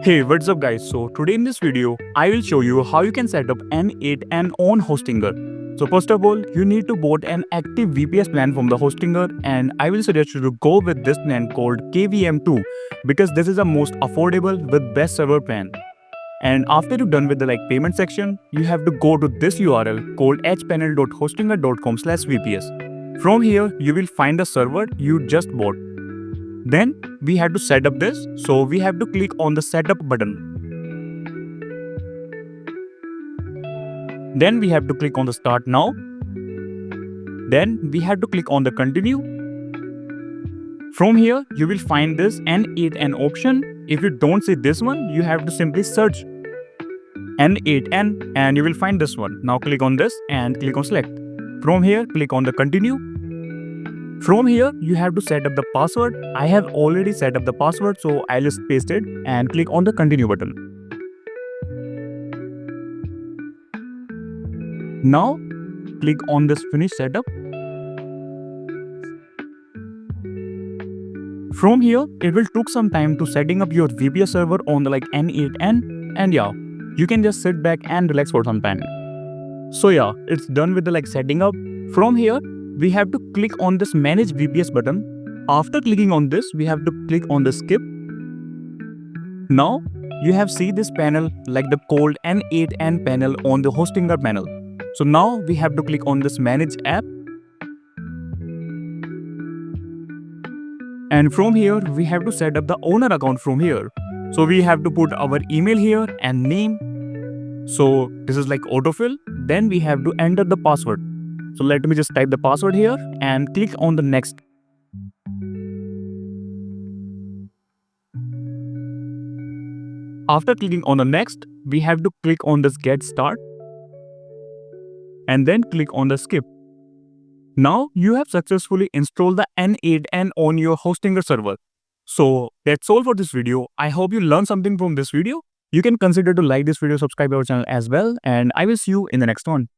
Hey, what's up guys? So today in this video, I will show you how you can set up n8n on Hostinger. So first of all, you need to bought an active VPS plan from the Hostinger, and I will suggest you to go with this plan called KVM2 because this is the most affordable with best server plan. And after you're done with the payment section, you have to go to this URL called hpanel.hostinger.com/VPS. From here, you will find the server you just bought. Then we have to set up this, so we have to click on the setup button. Then we have to click on the start now. Then we have to click on the continue. From here, you will find this n8n option. If you don't see this one, you have to simply search n8n and you will find this one. Now click on this and click on select. From here, click on the continue. From here, you have to set up the password. I have already set up the password, so I'll just paste it and click on the continue button. Now, click on this finish setup. From here, it will take some time to setting up your VPS server on the n8n, and yeah, you can just sit back and relax for some time. So yeah, it's done with the setting up. From here, we have to click on this manage VPS button. After clicking on this, we have to click on the skip. Now you have see this panel like the called n8n panel on the Hostinger panel. So now we have to click on this manage app. And from here, we have to set up the owner account from here. So we have to put our email here and name. So this is like autofill. Then we have to enter the password. So let me just type the password here and click on the next. After clicking on the next, we have to click on this get start and then click on the skip. Now you have successfully installed the n8n on your Hostinger server. So that's all for this video. I hope you learned something from this video. You can consider to like this video, subscribe our channel as well, and I will see you in the next one.